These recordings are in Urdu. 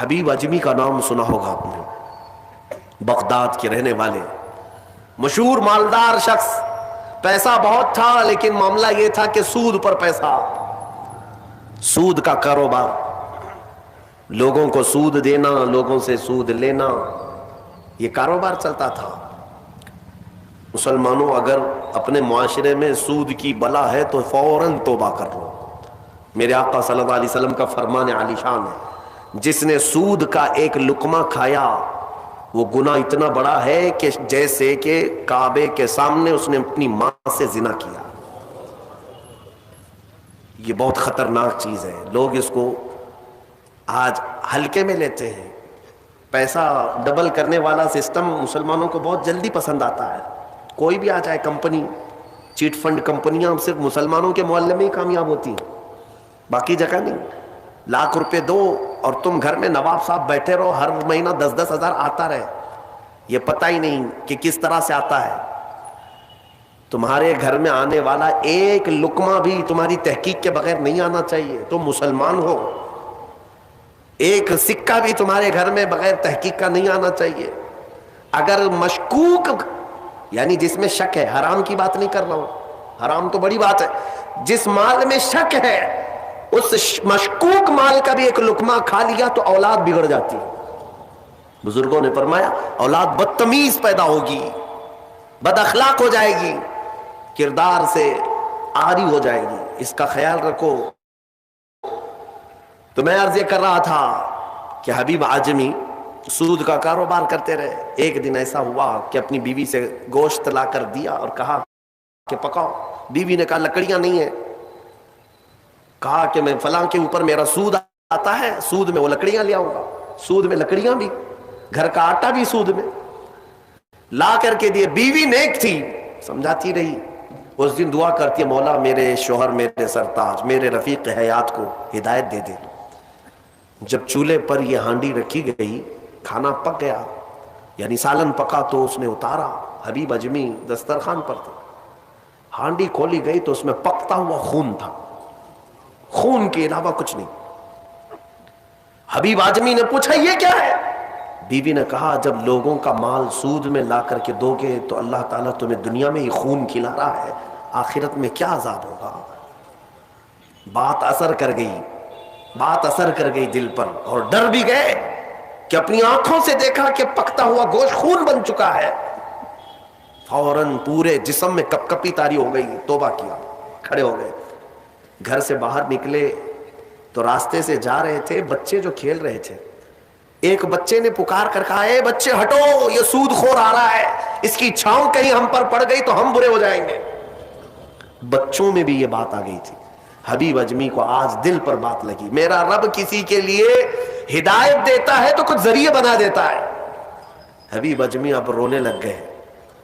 حبیب اجمی کا نام سنا ہوگا آپ نے، بغداد کے رہنے والے مشہور مالدار شخص، پیسہ بہت تھا لیکن معاملہ یہ تھا کہ سود پر پیسہ، سود کا کاروبار، لوگوں کو سود دینا، لوگوں سے سود لینا، یہ کاروبار چلتا تھا۔ مسلمانوں اگر اپنے معاشرے میں سود کی بلا ہے تو فوراً توبہ کر لو۔ میرے آقا صلی اللہ علیہ وسلم کا فرمان عالی شان ہے، جس نے سود کا ایک لقمہ کھایا وہ گناہ اتنا بڑا ہے کہ جیسے کہ کعبے کے سامنے اس نے اپنی ماں سے زنا کیا۔ یہ بہت خطرناک چیز ہے، لوگ اس کو آج ہلکے میں لیتے ہیں۔ پیسہ ڈبل کرنے والا سسٹم مسلمانوں کو بہت جلدی پسند آتا ہے، کوئی بھی آ جائے کمپنی، چیٹ فنڈ کمپنیاں صرف مسلمانوں کے محلے میں ہی کامیاب ہوتی ہیں، باقی جگہ نہیں۔ لاکھ روپے دو اور تم گھر میں نواب صاحب بیٹھے رہو، ہر مہینہ 10-10 ہزار آتا رہے، یہ پتہ ہی نہیں کہ کس طرح سے آتا ہے۔ تمہارے گھر میں آنے والا ایک لقمہ بھی تمہاری تحقیق کے بغیر نہیں آنا چاہیے، تم مسلمان ہو۔ ایک سکہ بھی تمہارے گھر میں بغیر تحقیق کا نہیں آنا چاہیے۔ اگر مشکوک، یعنی جس میں شک ہے، حرام کی بات نہیں کر رہا ہوں، حرام تو بڑی بات ہے، جس مال میں شک ہے اس مشکوک مال کا بھی ایک لقمہ کھا لیا تو اولاد بگڑ جاتی ہے۔ بزرگوں نے فرمایا اولاد بدتمیز پیدا ہوگی، بد اخلاق ہو جائے گی، کردار سے عاری ہو جائے گی، اس کا خیال رکھو۔ تو میں عرض یہ کر رہا تھا کہ حبیب اعجمی سود کا کاروبار کرتے رہے۔ ایک دن ایسا ہوا کہ اپنی بیوی سے گوشت لا کر دیا اور کہا کہ پکاؤ۔ بیوی نے کہا لکڑیاں نہیں ہیں، کہا کہ میں فلاں کے اوپر میرا سود آتا ہے، سود میں وہ لکڑیاں لے آؤں گا، سود میں لکڑیاں بھی، گھر کا آٹا بھی سود میں لا کر کے دیے۔ بیوی نیک تھی، سمجھاتی رہی۔ اس دن دعا کرتی ہے مولا میرے شوہر، میرے سرتاج، میرے رفیق حیات کو ہدایت دے دے۔ جب چولہے پر یہ ہانڈی رکھی گئی، کھانا پک گیا، یعنی سالن پکا تو اس نے اتارا، حبیب اجمی دسترخوان پر تھے، ہانڈی کھولی گئی تو اس میں پکتا ہوا خون تھا، خون کے علاوہ کچھ نہیں۔ حبیب اعجمی نے پوچھا یہ کیا ہے؟ بیوی نے کہا جب لوگوں کا مال سود میں لا کر کے دو گے تو اللہ تعالیٰ تمہیں دنیا میں ہی خون کھلا رہا ہے، آخرت میں کیا عذاب ہوگا۔ بات اثر کر گئی، بات اثر کر گئی دل پر، اور ڈر بھی گئے کہ اپنی آنکھوں سے دیکھا کہ پکتا ہوا گوشت خون بن چکا ہے۔ فوراً پورے جسم میں کپ کپی طاری ہو گئی، توبہ کیا، کھڑے ہو گئے۔ گھر سے باہر نکلے تو راستے سے جا رہے تھے، بچے جو کھیل رہے تھے، ایک بچے نے پکار کر کہا اے بچے ہٹو، یہ سود خور آ رہا ہے، اس کی چھاؤں کہیں ہم پر پڑ گئی تو ہم برے ہو جائیں گے۔ بچوں میں بھی یہ بات آ گئی تھی۔ حبیب اجمی کو آج دل پر بات لگی، میرا رب کسی کے لیے ہدایت دیتا ہے تو کچھ ذریعے بنا دیتا ہے۔ حبیب اجمی اب رونے لگ گئے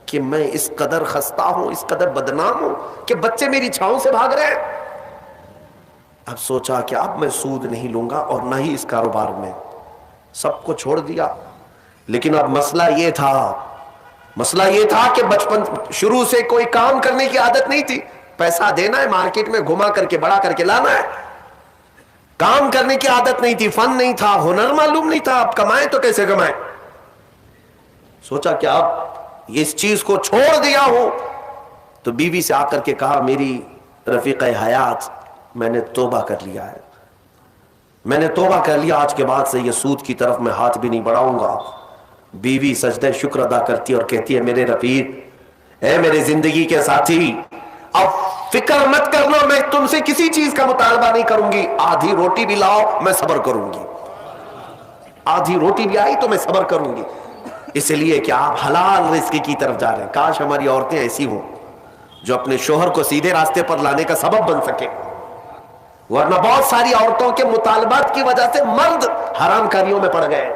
کہ میں اس قدر خستہ ہوں، اس قدر بدنام ہوں کہ بچے میری چھاؤں سے بھاگ رہے ہیں۔ اب سوچا کہ اب میں سود نہیں لوں گا اور نہ ہی اس کاروبار میں، سب کو چھوڑ دیا۔ لیکن اب مسئلہ یہ تھا کہ بچپن شروع سے کوئی کام کرنے کی عادت نہیں تھی، پیسہ دینا ہے مارکیٹ میں گھما کر کے بڑا کر کے لانا ہے، کام کرنے کی عادت نہیں تھی، فن نہیں تھا، ہنر معلوم نہیں تھا، اب کمائیں تو کیسے کمائیں۔ سوچا کہ اب اس چیز کو چھوڑ دیا ہوں، تو بیوی سے آ کر کے کہا میری رفیق حیات میں نے توبہ کر لیا ہے، میں نے توبہ کر لیا، آج کے بعد سے یہ سود کی طرف میں ہاتھ بھی نہیں بڑھاؤں گا۔ بیوی سجدہ شکر ادا کرتی اور کہتی ہے میرے رفیق، اے میرے زندگی کے ساتھی، اب فکر مت کرنا، میں تم سے کسی چیز کا مطالبہ نہیں کروں گی، آدھی روٹی بھی لاؤ میں صبر کروں گی، آدھی روٹی بھی آئی تو میں صبر کروں گی، اس لیے کہ آپ حلال رزق کی طرف جا رہے ہیں۔ کاش ہماری عورتیں ایسی ہوں جو اپنے شوہر کو سیدھے راستے پر لانے کا سبب بن سکے، ورنہ بہت ساری عورتوں کے مطالبات کی وجہ سے مرد حرام کاریوں میں پڑ گئے۔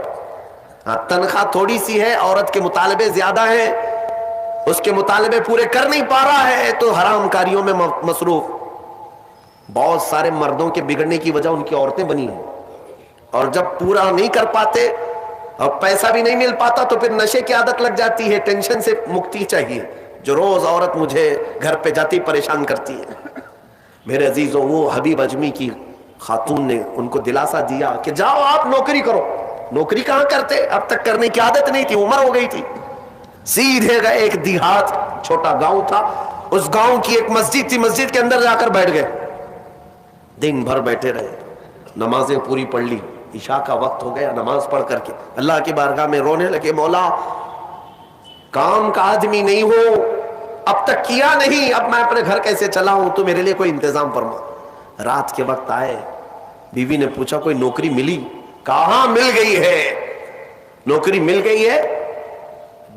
ہاں تنخواہ تھوڑی سی ہے، عورت کے مطالبے زیادہ ہیں، اس کے مطالبے پورے کر نہیں پا رہا ہے تو حرام کاریوں میں مصروف۔ بہت سارے مردوں کے بگڑنے کی وجہ ان کی عورتیں بنی ہیں، اور جب پورا نہیں کر پاتے اور پیسہ بھی نہیں مل پاتا تو پھر نشے کی عادت لگ جاتی ہے، ٹینشن سے مکتی چاہیے، جو روز عورت مجھے گھر پہ جاتی پریشان کرتی ہے۔ میرے عزیزوں، وہ حبیب اجمی کی خاتون نے ان کو دلاسا دیا کہ جاؤ آپ نوکری کرو، نوکری کہاں کرتے, اب تک کرنے کی عادت نہیں تھی, عمر ہو گئی تھی. سیدھے گئے ایک دیہات, چھوٹا گاؤں تھا, اس گاؤں کی ایک مسجد تھی, مسجد کے اندر جا کر بیٹھ گئے. دن بھر بیٹھے رہے, نمازیں پوری پڑھ لی, عشاء کا وقت ہو گیا, نماز پڑھ کر کے اللہ کی بارگاہ میں رونے لگے, مولا کام کا آدمی نہیں ہو, اب تک کیا نہیں, اب میں اپنے گھر کیسے چلاؤں, تو میرے لیے کوئی انتظام فرما. رات کے وقت آئے, بیوی نے پوچھا کوئی نوکری ملی؟ کہاں مل گئی ہے, نوکری مل گئی ہے,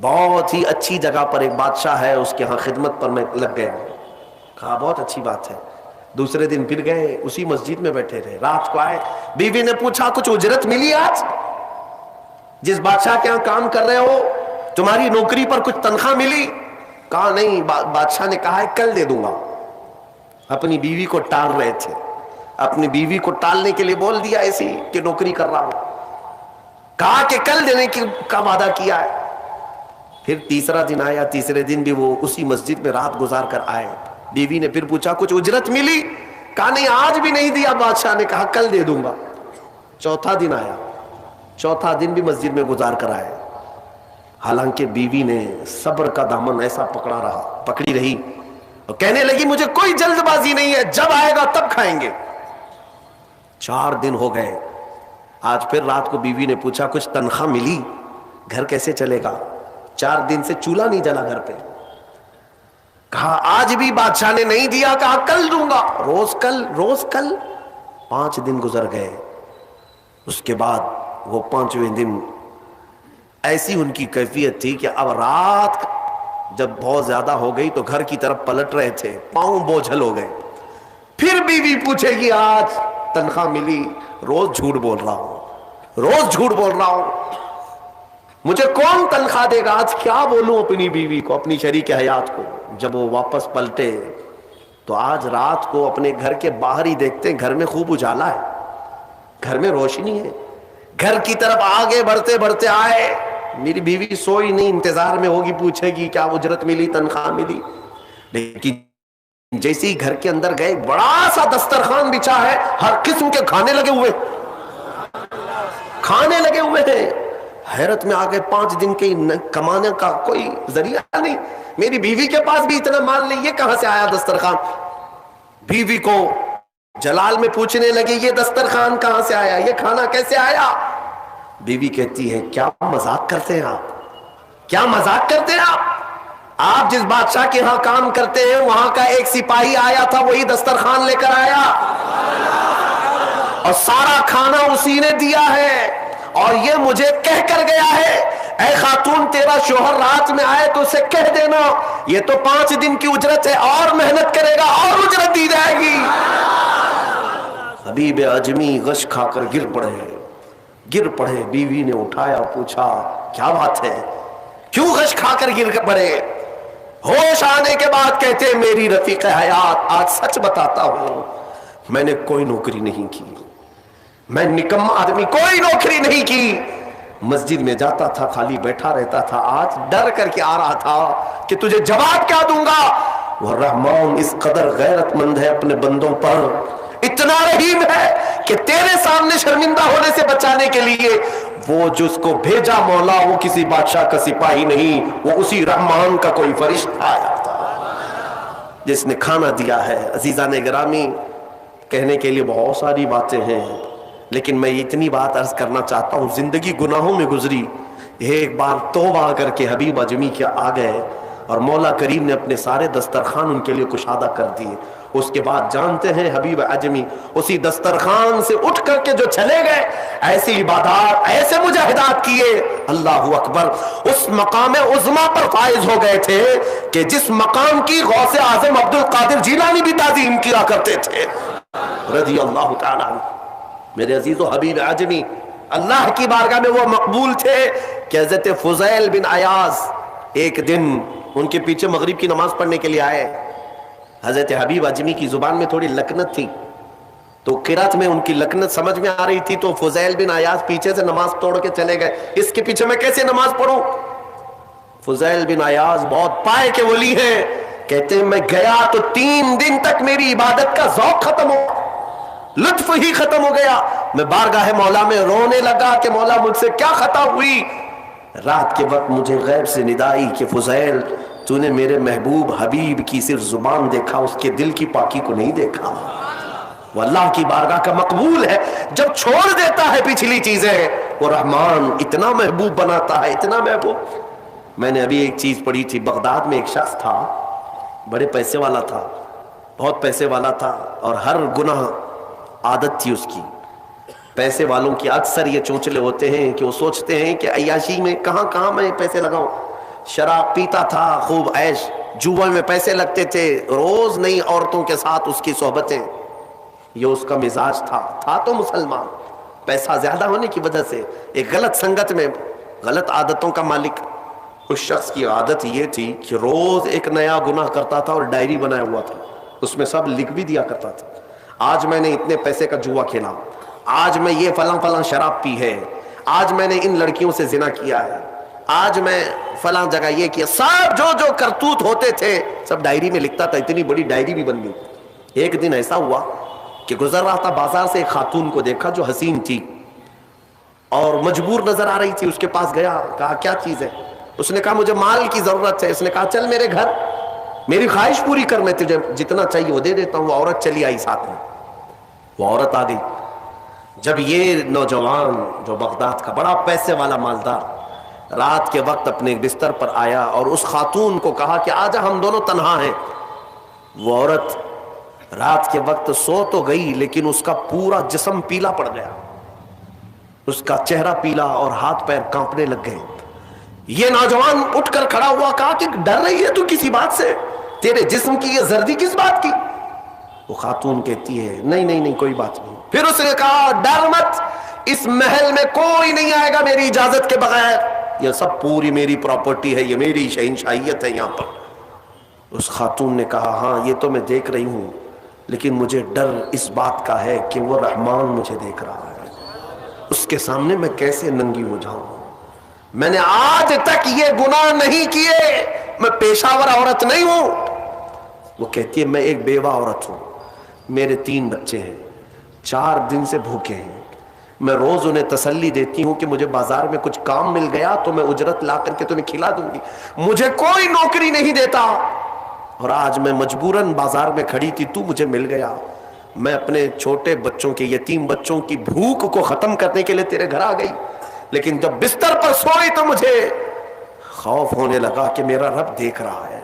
بہت ہی اچھی جگہ پر ایک بادشاہ ہے, اس کے ہاں خدمت پر میں لگ گئے. کہا بہت اچھی بات ہے. دوسرے دن پھر گئے, اسی مسجد میں بیٹھے رہے. رات کو آئے, بیوی نے پوچھا کچھ اجرت ملی آج؟ جس بادشاہ کے ہاں کام کر رہے ہو تمہاری نوکری پر کچھ تنخواہ ملی؟ کہا نہیں. بادشاہ نے کہا ہے کل دے دوں گا. اپنی بیوی کو ٹال رہے تھے, اپنی بیوی کو ٹالنے کے لیے بول دیا ایسی کہ نوکری کر رہا ہوں. کہا کہ کل دینے کا وعدہ کیا ہے. پھر تیسرا دن آیا, تیسرے دن بھی وہ اسی مسجد میں رات گزار کر آئے. بیوی نے پھر پوچھا کچھ اجرت ملی؟ کہا نہیں آج بھی نہیں دیا. بادشاہ نے کہا کل دے دوں گا. چوتھا دن آیا, چوتھا دن بھی مسجد میں گزار کر آئے. حالانکہ بیوی نے صبر کا دامن ایسا پکڑی رہی اور کہنے لگی مجھے کوئی جلد بازی نہیں ہے, جب آئے گا تب کھائیں گے. 4 دن ہو گئے. آج پھر رات کو بیوی نے پوچھا کچھ تنخواہ ملی؟ گھر کیسے چلے گا, 4 دن سے چولہا نہیں جلا گھر پہ. کہا آج بھی بادشاہ نے نہیں دیا. کہا کل دوں گا. روز کل, روز کل. 5 دن گزر گئے. اس کے بعد وہ 5ویں دن ایسی ان کی کیفیت تھی کہ اب رات جب بہت زیادہ ہو گئی تو گھر کی طرف پلٹ رہے تھے, پاؤں بوجھل ہو گئے. پھر بیوی پوچھے گی آج تنخواہ ملی؟ روز جھوٹ بول رہا ہوں, روز جھوٹ بول رہا ہوں, مجھے کون تنخواہ دے گا؟ آج کیا بولوں اپنی بیوی کو, اپنی شریک حیات کو. جب وہ واپس پلٹے تو آج رات کو اپنے گھر کے باہر ہی دیکھتے ہیں گھر میں خوب اجالا ہے, گھر میں روشنی ہے. گھر کی طرف آگے بڑھتے بڑھتے آئے, میری بیوی سوئی نہیں, انتظار میں ہوگی, پوچھے گی کیا اجرت ملی, تنخواہ ملی. لیکن جیسے ہی گھر کے اندر گئے, بڑا سا دسترخوان بچھا ہے, ہر قسم کے کھانے لگے ہوئے, کھانے لگے ہوئے ہیں. حیرت میں آ گئے, 5 دن کے کمانے کا کوئی ذریعہ نہیں, میری بیوی کے پاس بھی اتنا مال نہیں, یہ کہاں سے آیا دسترخوان؟ بیوی کو جلال میں پوچھنے لگے یہ دسترخوان کہاں سے آیا, یہ کھانا کیسے آیا؟ بیوی کہتی ہے کیا مذاق کرتے ہیں آپ, کیا مذاق کرتے ہیں آپ جس بادشاہ کے ہاں کام کرتے ہیں وہاں کا ایک سپاہی آیا تھا, وہی دسترخوان لے کر آیا اور سارا کھانا اسی نے دیا ہے, اور یہ مجھے کہہ کر گیا ہے اے خاتون تیرا شوہر رات میں آئے تو اسے کہہ دینا یہ تو 5 دن کی اجرت ہے, اور محنت کرے گا اور اجرت دی جائے گی. حبیب اعجمی غش کھا کر گر پڑے. بیوی نے اٹھایا, پوچھا کیا بات ہے, کیوں غش کھا کر گر پڑے؟ ہوش آنے کے بعد کہتے میری رفیق حیات آج سچ بتاتا ہوں, میں نے کوئی نوکری نہیں کی, میں نکما آدمی, کوئی نوکری نہیں کی. مسجد میں جاتا تھا, خالی بیٹھا رہتا تھا. آج ڈر کر کے آ رہا تھا کہ تجھے جواب کیا دوں گا. وہ رحمان اس قدر غیرت مند ہے اپنے بندوں پر, اتنا رحیم ہے کہ تیرے سامنے شرمندہ ہونے سے بچانے کے لیے وہ جس کو بھیجا مولا وہ کسی بادشاہ کا سپاہی نہیں, وہ اسی رحمان کا کوئی فرشتہ آیا تھا جس نے کھانا دیا ہے. عزیزان گرامی, کہنے کے لیے بہت ساری باتیں ہیں, لیکن میں اتنی بات عرض کرنا چاہتا ہوں. زندگی گناہوں میں گزری, ایک بار توبہ کر کے حبیب اعجمی کے آ گئے اور مولا کریم نے اپنے سارے دسترخوان ان کے لیے کشادہ کر دیے. اس کے بعد جانتے ہیں حبیب اعجمی اسی دسترخوان سے اٹھ کر کے جو چلے گئے, ایسی عبادات, ایسے مجاہدات کیے, اللہ اکبر, اس مقام عظما پر فائز ہو گئے تھے کہ جس مقام کی غوث اعظم عبد القادر جیلانی بھی تعظیم کیا کرتے تھے رضی اللہ تعالی عنہ. میرے عزیز و حبیب اعجمی اللہ کی بارگاہ میں وہ مقبول تھے کہ حضرت فضیل بن عیاض ایک دن ان کے پیچھے مغرب کی نماز پڑھنے کے لیے آئے. حضرت حبیب اعجمی کی زبان میں تھوڑی لکنت تھی, تو قرات میں ان کی لکنت سمجھ میں آ رہی تھی, تو فضیل بن عیاض پیچھے سے نماز توڑ کے چلے گئے, اس کے پیچھے میں کیسے نماز پڑھوں. فضیل بن عیاض بہت پائے کے ولی ہیں, کہتے ہیں میں گیا تو 3 دن تک میری عبادت کا ذوق ختم ہو, لطف ہی ختم ہو گیا. میں بارگاہ مولا میں رونے لگا کہ مولا مجھ سے کیا خطا ہوئی. رات کے وقت مجھے غیب سے ندائی کہ فضیل تو نے میرے محبوب حبیب کی صرف زبان دیکھا, اس کے دل کی پاکی کو نہیں دیکھا. وہ اللہ کی بارگاہ کا مقبول ہے. جب چھوڑ دیتا ہے پچھلی چیزیں, وہ رحمان اتنا محبوب بناتا ہے, اتنا محبوب. میں نے ابھی ایک چیز پڑھی تھی, بغداد میں ایک شخص تھا, بڑے پیسے والا تھا, بہت پیسے والا تھا, اور ہر گناہ عادت تھی اس کی. پیسے والوں کی اکثر یہ چونچلے ہوتے ہیں کہ وہ سوچتے ہیں کہ عیاشی میں کہاں کہاں میں پیسے لگاؤں. شراب پیتا تھا, خوب عیش, جوا میں پیسے لگتے تھے, روز نئی عورتوں کے ساتھ اس کی صحبتیں. یہ اس کا مزاج تھا تو مسلمان, پیسہ زیادہ ہونے کی وجہ سے ایک غلط سنگت میں غلط عادتوں کا مالک. اس شخص کی عادت یہ تھی کہ روز ایک نیا گناہ کرتا تھا اور ڈائری بنایا ہوا تھا, اس میں سب لکھ بھی دیا کرتا تھا. آج میں نے اتنے پیسے کا جوا کھیلا, آج میں یہ فلاں فلاں شراب پی ہے, آج میں نے ان لڑکیوں سے زنا کیا ہے, آج میں فلاں جگہ یہ کیا. سب جو کرتوت ہوتے تھے سب ڈائری میں لکھتا تھا. اتنی بڑی ڈائری بھی بن گئی. ایک دن ایسا ہوا کہ گزر رہا تھا بازار سے, ایک خاتون کو دیکھا جو حسین تھی اور مجبور نظر آ رہی تھی. اس کے پاس گیا, کہا کیا چیز ہے؟ اس نے کہا مجھے مال کی ضرورت ہے. اس نے کہا چل میرے گھر, میری خواہش پوری کر, میں تجھے جتنا چاہیے وہ دے دیتا ہوں. وہ عورت چلی آئی ساتھ میں, وہ عورت آ گئی. جب یہ نوجوان جو بغداد کا بڑا پیسے والا مالدار رات کے وقت اپنے بستر پر آیا اور اس خاتون کو کہا کہ آجا ہم دونوں تنہا ہیں, وہ عورت رات کے وقت سو تو گئی لیکن اس کا پورا جسم پیلا پڑ گیا, اس کا چہرہ پیلا اور ہاتھ پیر کانپنے لگ گئے. یہ نوجوان اٹھ کر کھڑا ہوا, کہا کہ ڈر رہی ہے تو کسی بات سے, تیرے جسم کی یہ زردی کس بات کی؟ وہ خاتون کہتی ہے نہیں کوئی بات نہیں. پھر اس نے کہا ڈر مت, اس محل میں کوئی نہیں آئے گا میری اجازت کے بغیر, یہ سب پوری میری پراپرٹی ہے, یہ میری شہنشاہیت ہے یہاں پر. اس خاتون نے کہا ہاں یہ تو میں دیکھ رہی ہوں, لیکن مجھے ڈر اس بات کا ہے کہ وہ رحمان مجھے دیکھ رہا ہے, اس کے سامنے میں کیسے ننگی ہو جاؤں. میں نے آج تک یہ گناہ نہیں کیے, میں پیشہ ور عورت نہیں ہوں. وہ کہتی ہے میں ایک بیوہ عورت ہوں, میرے 3 بچے ہیں, 4 دن سے بھوکے ہیں. میں روز انہیں تسلی دیتی ہوں کہ مجھے بازار میں کچھ کام مل گیا تو میں اجرت لا کر کے تمہیں کھلا دوں گی. مجھے کوئی نوکری نہیں دیتا, اور آج میں مجبوراً بازار میں کھڑی تھی, تو مجھے مل گیا. میں اپنے چھوٹے بچوں کے, یتیم بچوں کی بھوک کو ختم کرنے کے لیے تیرے گھر آ گئی, لیکن جب بستر پر سوئی تو مجھے خوف ہونے لگا کہ میرا رب دیکھ رہا ہے.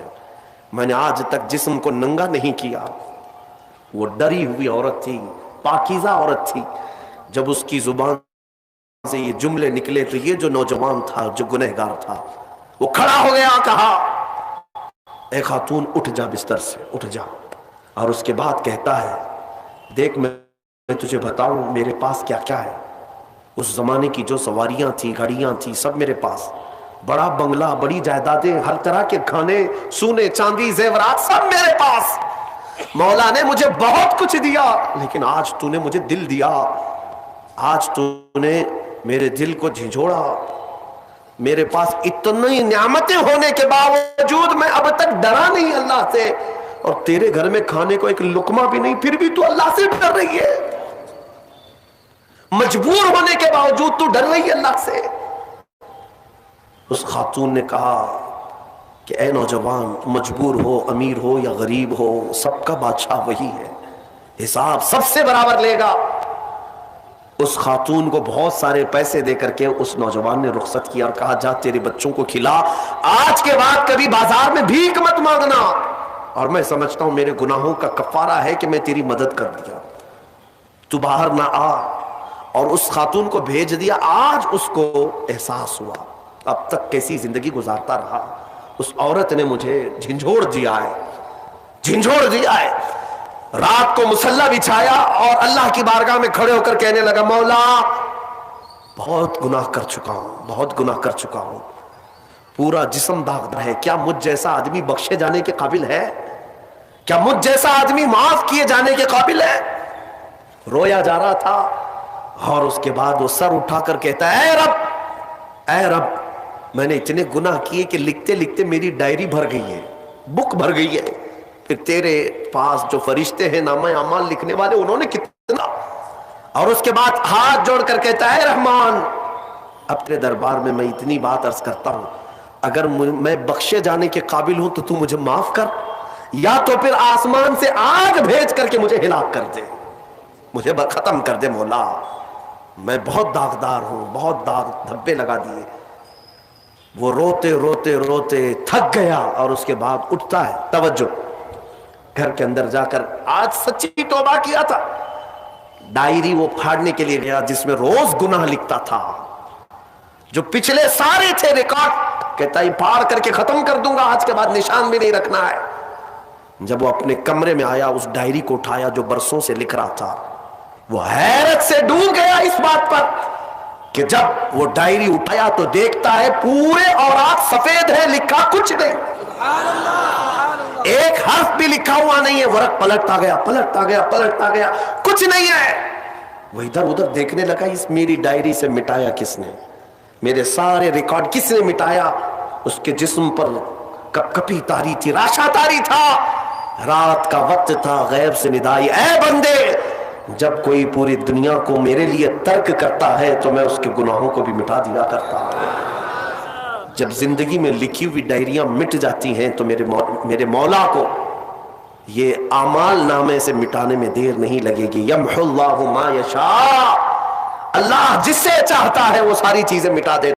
میں نے آج تک جسم کو ننگا نہیں کیا. وہ ڈری ہوئی عورت تھی, پاکیزہ عورت تھی. جب اس کی زبان سے یہ جملے نکلے تو یہ جو نوجوان تھا, جو گنہگار تھا, وہ کھڑا ہو گیا, کہا اے خاتون اٹھ جا, بستر سے اٹھ جا. اور اس کے بعد کہتا ہے دیکھ میں تجھے بتاؤں میرے پاس کیا کیا ہے. اس زمانے کی جو سواریاں تھیں, گھڑیاں تھیں, سب میرے پاس, بڑا بنگلہ, بڑی جائیدادیں, ہر طرح کے کھانے, سونے چاندی, زیورات, سب میرے پاس. مولا نے مجھے بہت کچھ دیا, لیکن آج تو نے مجھے دل دیا, آج تو نے میرے دل کو جھنجھوڑا. میرے پاس اتنی نعمتیں ہونے کے باوجود میں اب تک ڈرا نہیں اللہ سے, اور تیرے گھر میں کھانے کو ایک لقمہ بھی نہیں, پھر بھی تو اللہ سے ڈر رہی ہے. مجبور ہونے کے باوجود تو ڈر رہی ہے اللہ سے. اس خاتون نے کہا کہ اے نوجوان, مجبور ہو, امیر ہو یا غریب ہو, سب کا بادشاہ وہی ہے, حساب سب سے برابر لے گا. اس خاتون کو بہت سارے پیسے دے کر کے اس نوجوان نے رخصت کیا اور کہا جا تیرے بچوں کو کھلا, آج کے بعد کبھی بازار میں بھیک مت مانگنا, اور میں سمجھتا ہوں میرے گناہوں کا کفارہ ہے کہ میں تیری مدد کر دیا, تو باہر نہ آ. اور اس خاتون کو بھیج دیا. آج اس کو احساس ہوا اب تک کیسی زندگی گزارتا رہا, اس عورت نے مجھے جھنجھوڑ دیا ہے, جھنجھوڑ دیا ہے. رات کو مصلی بچھایا اور اللہ کی بارگاہ میں کھڑے ہو کر کہنے لگا مولا بہت گناہ کر چکا ہوں, بہت گناہ کر چکا ہوں, پورا جسم داغدار ہے, کیا مجھ جیسا آدمی بخشے جانے کے قابل ہے؟ کیا مجھ جیسا آدمی معاف کیے جانے کے قابل ہے؟ رویا جا رہا تھا, اور اس کے بعد وہ سر اٹھا کر کہتا ہے اے رب میں نے اتنے گناہ کیے کہ لکھتے لکھتے میری ڈائری بھر گئی ہے, بک بھر گئی ہے. پھر تیرے پاس جو فرشتے ہیں نامہ اعمال لکھنے والے, انہوں نے کتنے اور اس کے بعد ہاتھ جوڑ کر کہتا ہے رحمان اب تیرے دربار میں اتنی بات عرض کرتا ہوں، اگر میں بخشے جانے کے قابل ہوں تو مجھے معاف کر، یا تو پھر آسمان سے آگ بھیج کر کے مجھے ہلاک کر دے، مجھے ختم کر دے مولا، میں بہت داغدار ہوں، بہت داغ دھبے لگا دیے۔ وہ روتے روتے روتے تھک گیا اور اس کے بعد اٹھتا ہے، توجہ، گھر کے اندر جا کر آج سچی توبہ کیا تھا، ڈائری وہ پھاڑنے کے لیے گیا جس میں روز گناہ لکھتا تھا، جو پچھلے سارے تھے ریکارڈ، کہتا ہے پھاڑ کر کے ختم کر دوں گا، آج کے بعد نشان بھی نہیں رکھنا ہے۔ جب وہ اپنے کمرے میں آیا، اس ڈائری کو اٹھایا جو برسوں سے لکھ رہا تھا، وہ حیرت سے ڈوب گیا اس بات پر کہ جب وہ ڈائری اٹھایا تو دیکھتا ہے پورے اوراق سفید ہے، لکھا کچھ نہیں، ایک حرف بھی لکھا ہوا نہیں ہے۔ ورق پلٹتا گیا، پلٹتا گیا، پلٹتا گیا، کچھ نہیں ہے۔ وہ ادھر ادھر دیکھنے لگا، اس میری ڈائری سے مٹایا کس نے، میرے سارے ریکارڈ کس نے مٹایا؟ اس کے جسم پر کپ کپی تاری تھی، راشا تاری تھا، رات کا وقت تھا، غیب سے ندائی، اے بندے جب کوئی پوری دنیا کو میرے لیے ترک کرتا ہے تو میں اس کے گناہوں کو بھی مٹا دیا کرتا ہوں۔ جب زندگی میں لکھی ہوئی ڈائریاں مٹ جاتی ہیں تو میرے مولا کو یہ اعمال نامے سے مٹانے میں دیر نہیں لگے گی۔ یمحو اللہ ما یشاء، اللہ جس سے چاہتا ہے وہ ساری چیزیں مٹا دیتا